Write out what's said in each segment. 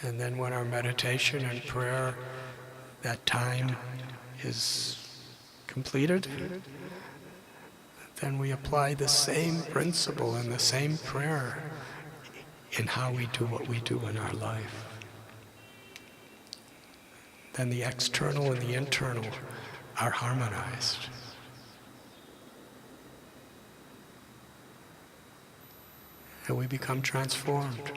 And then when our meditation and prayer, that time is completed, then we apply the same principle and the same prayer in how we do what we do in our life. Then the external and the internal are harmonized. And we become transformed.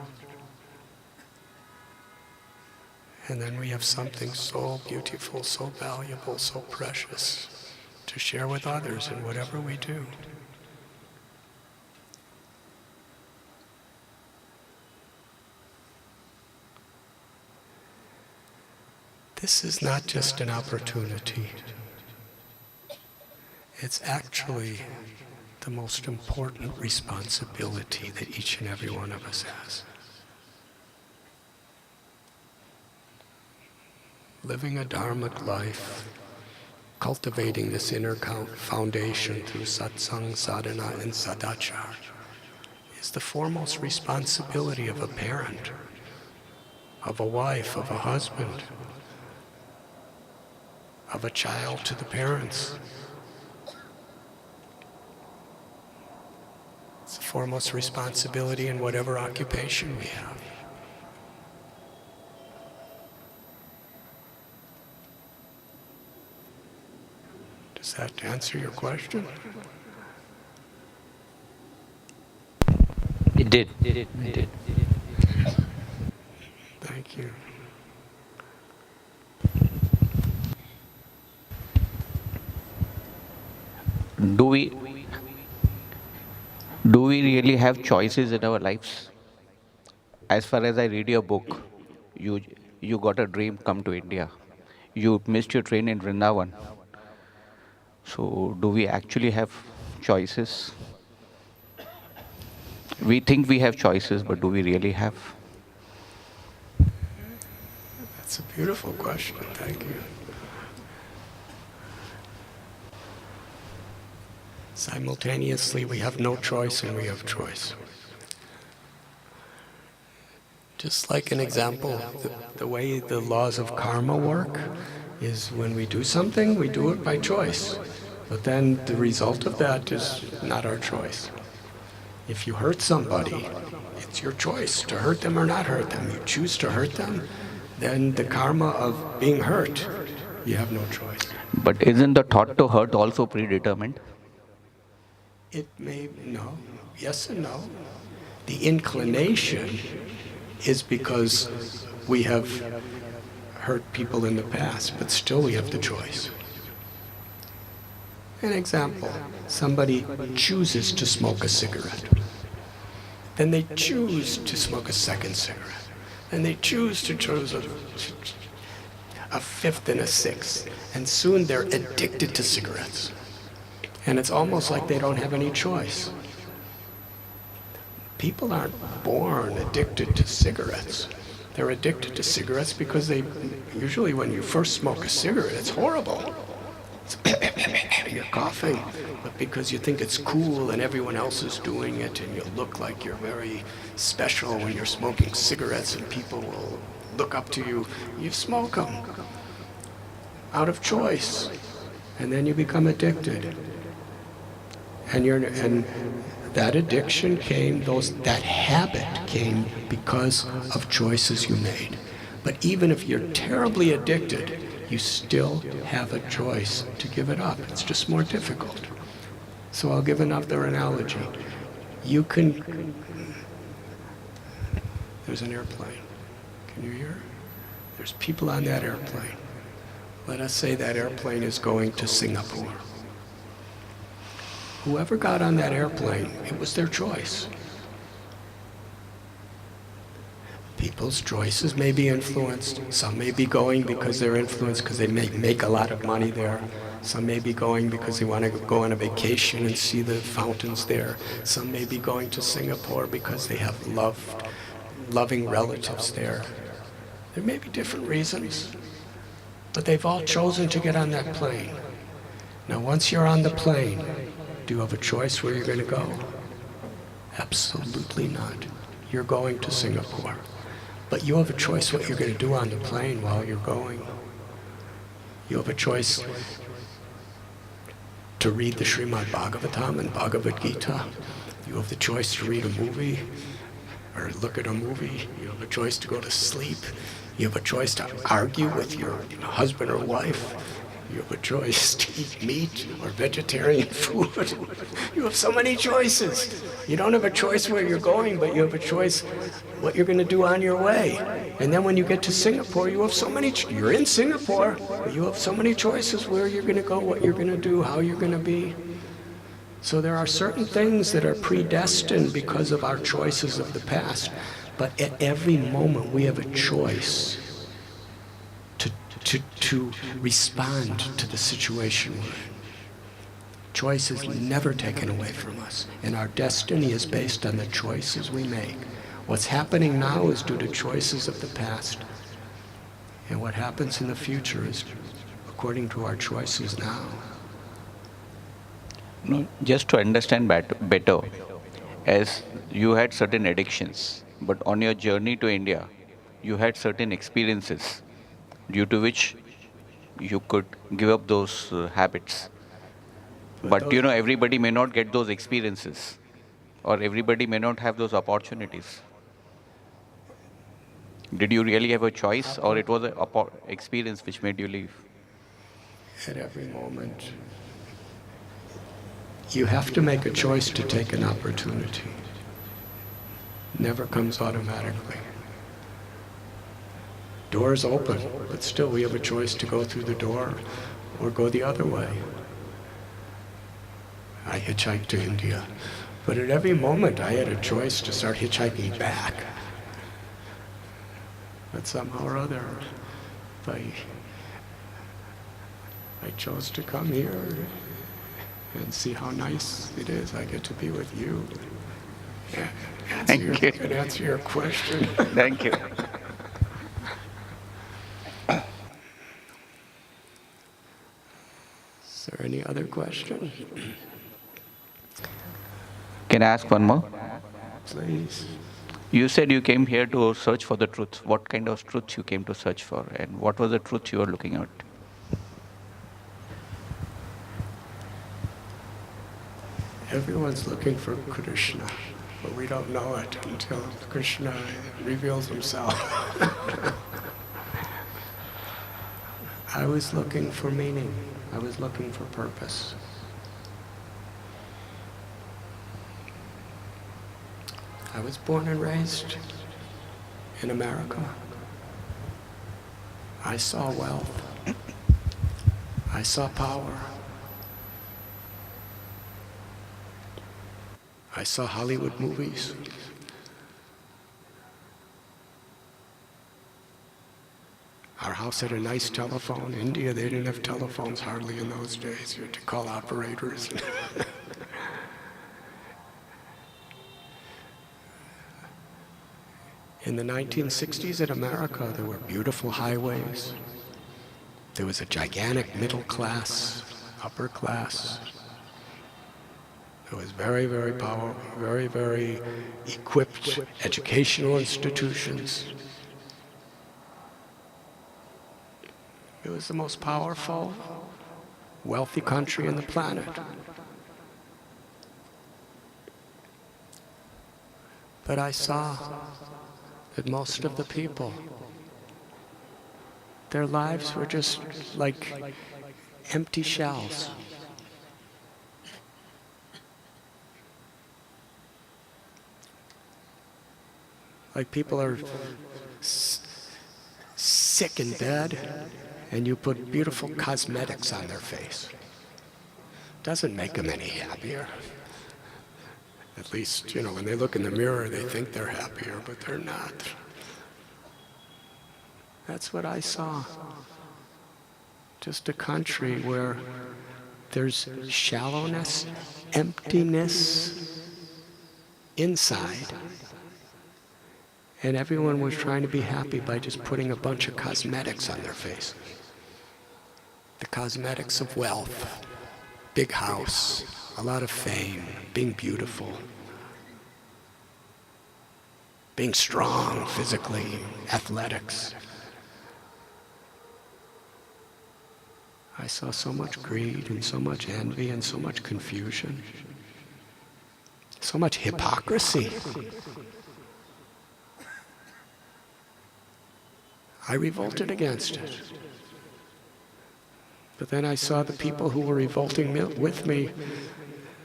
And then we have something so beautiful, so valuable, so precious to share with others in whatever we do. This is not just an opportunity. It's actually the most important responsibility that each and every one of us has. Living a dharmic life, cultivating this inner foundation through satsang, sadhana, and sadachar is the foremost responsibility of a parent, of a wife, of a husband, of a child to the parents. It's the foremost responsibility in whatever occupation we have. Does that answer your question? It did. Thank you. Do we really have choices in our lives? As far as I read your book, you got a dream, come to India. You missed your train in Vrindavan. So do we actually have choices? We think we have choices, but do we really have? That's a beautiful question. Thank you. Simultaneously, we have no choice and we have choice. Just like an example, the way the laws of karma work is when we do something, we do it by choice. But then the result of that is not our choice. If you hurt somebody, it's your choice to hurt them or not hurt them. You choose to hurt them, then the karma of being hurt, you have no choice. But isn't the thought to hurt also predetermined? It may, no. Yes and no. The inclination is because we have hurt people in the past, but still we have the choice. An example, somebody chooses to smoke a cigarette. Then they choose to smoke a second cigarette. Then they choose to choose a fifth and a sixth. And soon they're addicted to cigarettes. And it's almost like they don't have any choice. People aren't born addicted to cigarettes. They're addicted to cigarettes because usually when you first smoke a cigarette, it's horrible. You're coughing, but because you think it's cool and everyone else is doing it and you look like you're very special when you're smoking cigarettes and people will look up to you, you smoke them out of choice. And then you become addicted. And that addiction came, that habit came because of choices you made. But even if you're terribly addicted, you still have a choice to give it up. It's just more difficult. So I'll give another analogy. There's an airplane. Can you hear? There's people on that airplane. Let us say that airplane is going to Singapore. Whoever got on that airplane, it was their choice. People's choices may be influenced. Some may be going because they're influenced because they make a lot of money there. Some may be going because they want to go on a vacation and see the fountains there. Some may be going to Singapore because they have loving relatives there. There may be different reasons, but they've all chosen to get on that plane. Now, once you're on the plane, do you have a choice where you're going to go? Absolutely not. You're going to Singapore. But you have a choice what you're going to do on the plane while you're going. You have a choice to read the Srimad Bhagavatam and Bhagavad Gita. You have the choice to read a movie or look at a movie. You have a choice to go to sleep. You have a choice to argue with your husband or wife. You have a choice to eat meat or vegetarian food. You have so many choices. You don't have a choice where you're going, but you have a choice what you're going to do on your way. And then when you get to Singapore, you have so many, you're in Singapore, but you have so many choices where you're going to go, what you're going to do, how you're going to be. So there are certain things that are predestined because of our choices of the past. But at every moment we have a choice to respond to the situation we're in. Choice is never taken away from us, and our destiny is based on the choices we make. What's happening now is due to choices of the past, and what happens in the future is according to our choices now. No, just to understand better, as you had certain addictions, but on your journey to India, you had certain experiences due to which you could give up those habits. But you know, everybody may not get those experiences, or everybody may not have those opportunities. Did you really have a choice, or it was an experience which made you leave? At every moment, you have to make a choice to take an opportunity. Never comes automatically. Doors open, but still we have a choice to go through the door or go the other way. I hitchhiked to India, but at every moment I had a choice to start hitchhiking back. But somehow or other, I chose to come here and see how nice it is. I get to be with you. And answer your question. Thank you. Is there any other question? Can I ask one more? Please. You said you came here to search for the truth. What kind of truth you came to search for, and what was the truth you were looking at? Everyone's looking for Krishna, but we don't know it until Krishna reveals himself. I was looking for meaning. I was looking for purpose. I was born and raised in America. I saw wealth. I saw power. I saw Hollywood movies. Our house had a nice telephone. India, they didn't have telephones hardly in those days. You had to call operators. In the 1960s in America, there were beautiful highways. There was a gigantic middle class, upper class. It was very, very powerful, very, very equipped educational institutions. It was the most powerful, wealthy country on the planet. But I saw that most of the people, their lives were just like empty shells. Like people are sick in bed, and you put beautiful cosmetics on their face. Doesn't make them any happier. At least, you know, when they look in the mirror, they think they're happier, but they're not. That's what I saw. Just a country where there's shallowness, emptiness inside. And everyone was trying to be happy by just putting a bunch of cosmetics on their face. The cosmetics of wealth, big house, a lot of fame, being beautiful. being strong physically, athletics. I saw so much greed and so much envy and so much confusion, so much hypocrisy. I revolted against it. But then I saw the people who were revolting with me,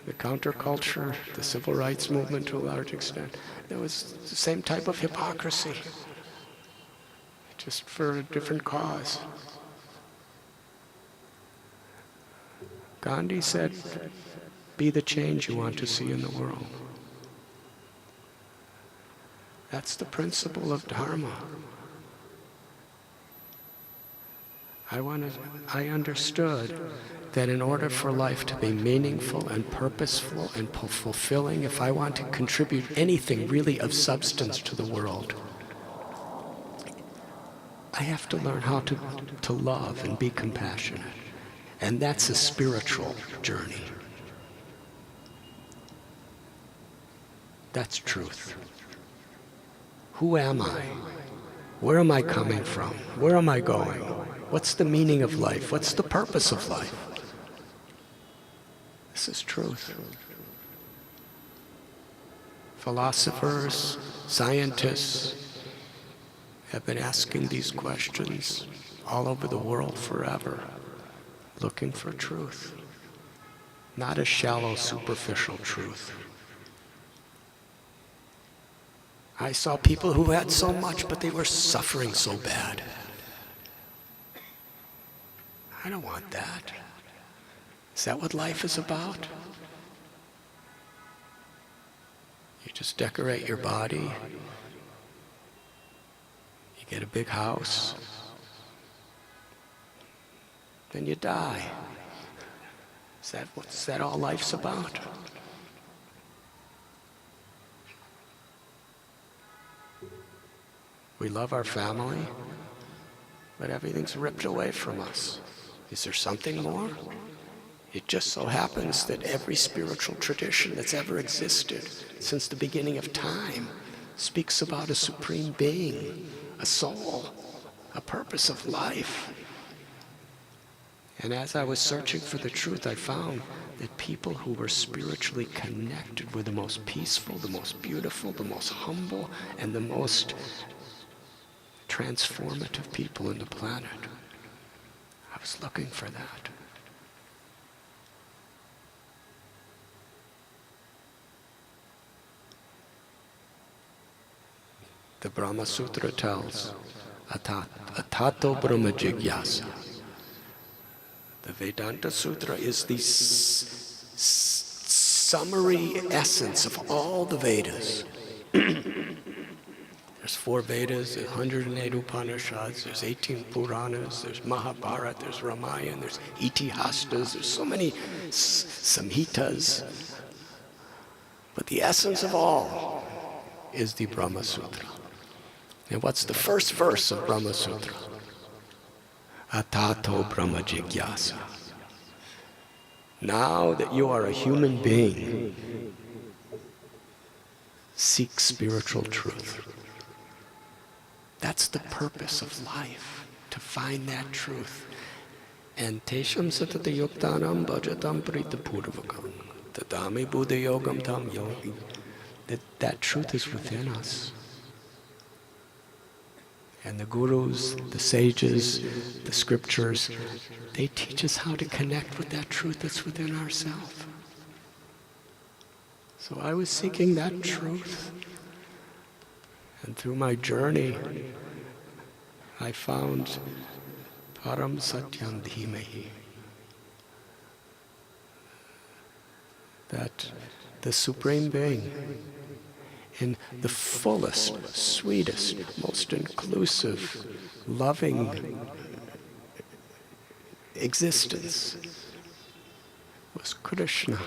the counterculture, the civil rights movement to a large extent. There was the same type of hypocrisy, just for a different cause. Gandhi said, be the change you want to see in the world. That's the principle of Dharma. I understood that in order for life to be meaningful and purposeful and fulfilling, if I want to contribute anything really of substance to the world, I have to learn how to love and be compassionate. And that's a spiritual journey. That's truth. Who am I? Where am I coming from? Where am I going? What's the meaning of life? What's the purpose of life? This is truth. Philosophers, scientists have been asking these questions all over the world forever, looking for truth, not a shallow, superficial truth. I saw people who had so much, but they were suffering so bad. I don't want that. Is that what life is about? You just decorate your body. You get a big house. Then you die. Is that all life's about? We love our family, but everything's ripped away from us. Is there something more? It just so happens that every spiritual tradition that's ever existed since the beginning of time speaks about a supreme being, a soul, a purpose of life. And as I was searching for the truth, I found that people who were spiritually connected were the most peaceful, the most beautiful, the most humble, and the most transformative people on the planet. I was looking for that. The Brahma Sutra tells, Atato Brahma Jigyasa. The Vedanta Sutra is the summary essence of all the Vedas. There's 4 Vedas, there's 108 Upanishads, there's 18 Puranas, there's Mahabharata, there's Ramayana, there's Itihastas, there's so many Samhitas. But the essence of all is the Brahma Sutra. And what's the first verse of Brahma Sutra? Atato Brahma Jigyasa. Now that you are a human being, seek spiritual truth. That's the purpose of life, to find that truth. And tesham satata yuktanam bhajatam prita purvakam tatami buddha yogam tam yogi. That truth is within us. And the gurus, the sages, the scriptures, they teach us how to connect with that truth that's within ourselves. So I was seeking that truth. And through my journey, I found Param Satyam Dhimahi. That the Supreme Being, in the fullest, sweetest, most inclusive, loving existence, was Krishna.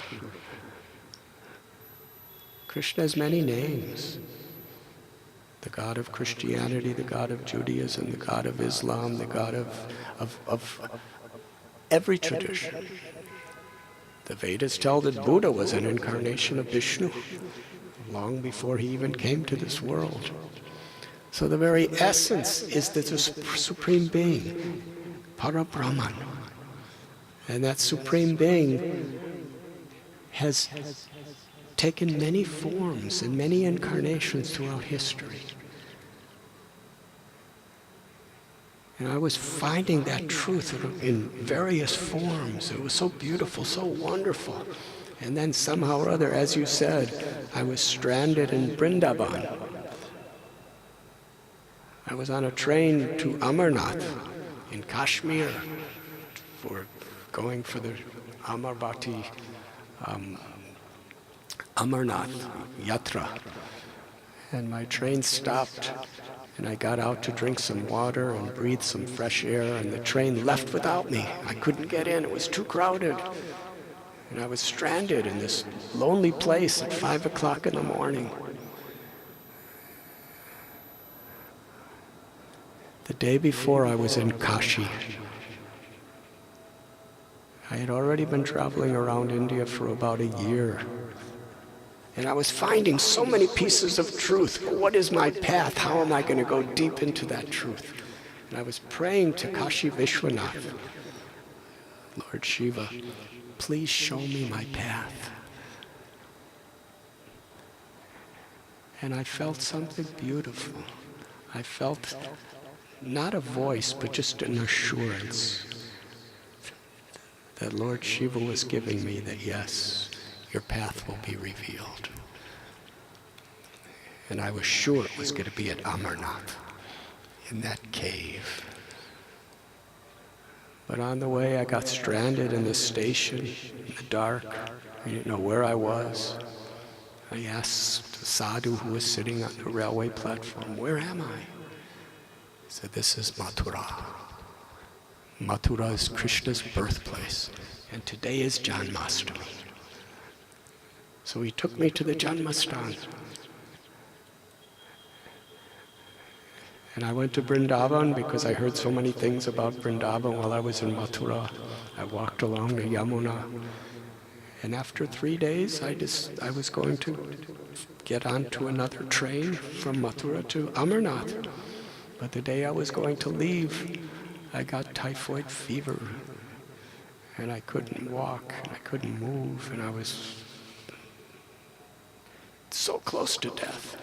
Krishna has many names. The God of Christianity, the God of Judaism, the God of Islam, the God of every tradition. The Vedas tell that Buddha was an incarnation of Vishnu. long before he even came to this world. So the very essence is the Supreme Being, Parabrahman. And that Supreme Being has taken many forms and many incarnations throughout history. And I was finding that truth in various forms. It was so beautiful, so wonderful. And then somehow or other, as you said, I was stranded in Vrindavan. I was on a train to Amarnath in Kashmir for going for the Amarbati Amarnath Yatra. And my train stopped, and I got out to drink some water and breathe some fresh air, and the train left without me. I couldn't get in, it was too crowded. And I was stranded in this lonely place at 5 o'clock in the morning. The day before, I was in Kashi. I had already been traveling around India for about a year. And I was finding so many pieces of truth. What is my path? How am I going to go deep into that truth? And I was praying to Kashi Vishwanath, Lord Shiva, please show me my path. And I felt something beautiful. I felt not a voice, but just an assurance that Lord Shiva was giving me that yes, your path will be revealed. And I was sure it was going to be at Amarnath, in that cave. But on the way, I got stranded in the station, in the dark. I didn't know where I was. I asked a sadhu who was sitting on the railway platform, where am I? He said, this is Mathura. Mathura is Krishna's birthplace, and today is Janmashtami. So he took me to the Janmastan. And I went to Vrindavan because I heard so many things about Vrindavan while I was in Mathura. I walked along the Yamuna. And after 3 days, I was going to get onto another train from Mathura to Amarnath. But the day I was going to leave, I got typhoid fever. And I couldn't walk, and I couldn't move, and I was so close to death.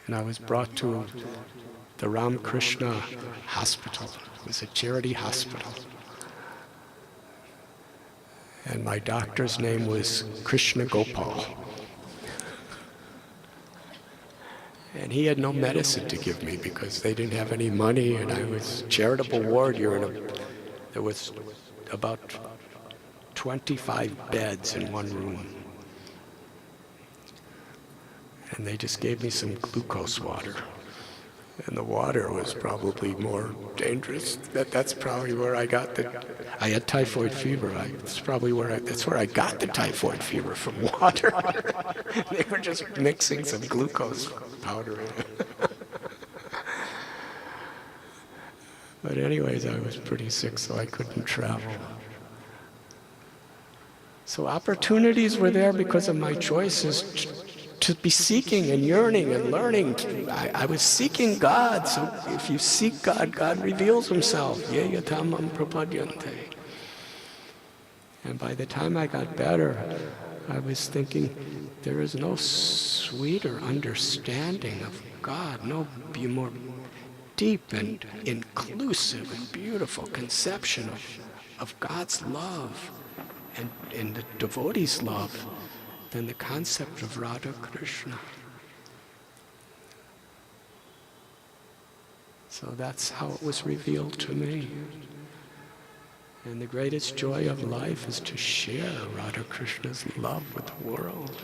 And I was brought to the Ramakrishna Hospital. It was a charity hospital. And my doctor's name was Krishna Gopal. And he had no medicine to give me because they didn't have any money, and I was charitable ward. There was about 25 beds in one room. And they just gave me some glucose water. And the water was probably more dangerous. That's probably where I got I had typhoid fever. That's where I got the typhoid fever, from water. They were just mixing some glucose powder in it. But anyways, I was pretty sick, so I couldn't travel. So opportunities were there because of my choices to be seeking and yearning and learning. I was seeking God, so if you seek God, God reveals himself. Ye yatamam prapadyante. And by the time I got better, I was thinking, there is no sweeter understanding of God, no more deep and inclusive and beautiful conception of God's love and the devotee's love than the concept of Radha Krishna. So that's how it was revealed to me. And the greatest joy of life is to share Radha Krishna's love with the world.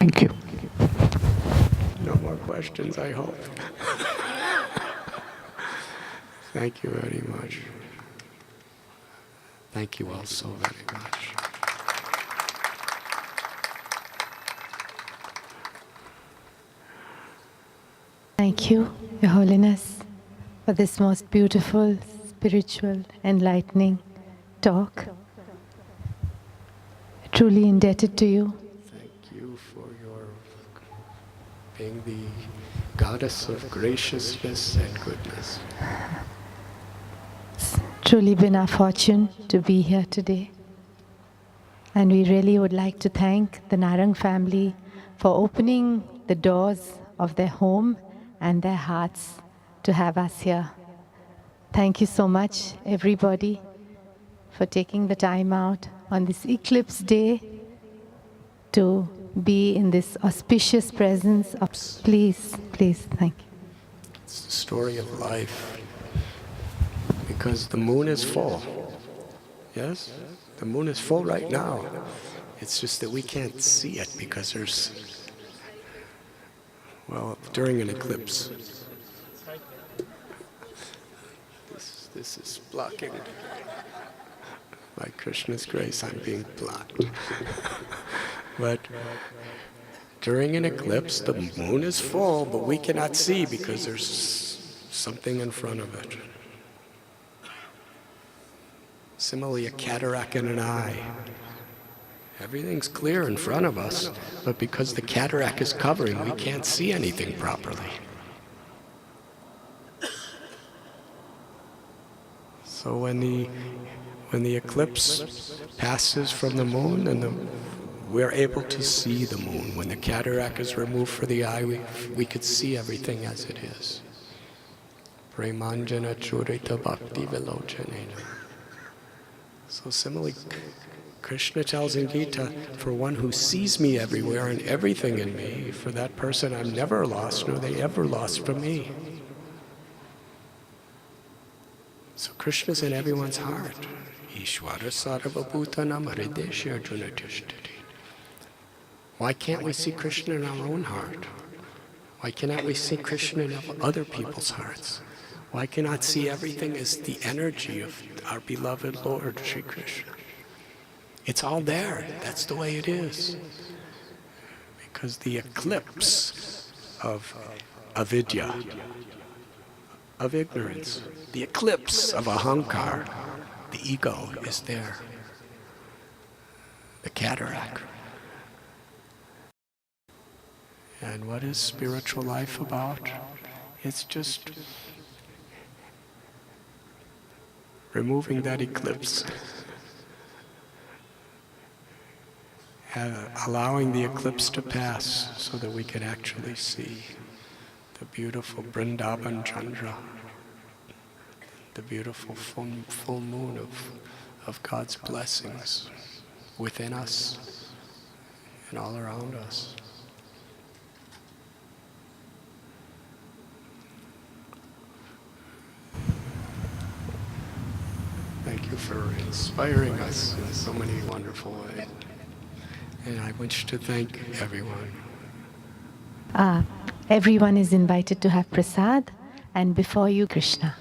Thank you. No more questions, I hope. Thank you very much. Thank you all so very much. Thank you, Your Holiness, for this most beautiful, spiritual, enlightening talk. Truly indebted to you. Thank you for your being the goddess of graciousness and goodness. It's truly been our fortune to be here today. And we really would like to thank the Narang family for opening the doors of their home and their hearts to have us here. Thank you so much, everybody, for taking the time out on this eclipse day to be in this auspicious presence of... Please, thank you. It's the story of life. Because the moon is full. Yes? The moon is full right now. It's just that we can't see it because there's, well, during an eclipse. This is blocking. By Krishna's grace, I'm being blocked. But during an eclipse, the moon is full, but we cannot see because there's something in front of it. Similarly, a cataract in an eye. Everything's clear in front of us, but because the cataract is covering, we can't see anything properly. So when the eclipse passes from the moon, and we're able to see the moon. When the cataract is removed from the eye, we could see everything as it is. Premanjana churita bhakti vilochanena. So similarly, Krishna tells in Gita, for one who sees me everywhere and everything in me, for that person I'm never lost, nor they ever lost from me. So Krishna's in everyone's heart. Ishvara sarvabhutanam hridesha arjuna tishtati. Why can't we see Krishna in our own heart? Why cannot we see Krishna in other people's hearts? Why cannot see everything as the energy of our beloved Lord, Shri Krishna? It's all there. That's the way it is. Because the eclipse of avidya, of ignorance, the eclipse of ahankar, the ego is there. The cataract. And what is spiritual life about? It's just removing that eclipse. Allowing the eclipse to pass so that we can actually see the beautiful Vrindavan Chandra, the beautiful full moon of God's blessings within us and all around us. Thank you for inspiring us in so many wonderful ways. And I wish to thank everyone. Everyone is invited to have prasad, and before you, Krishna.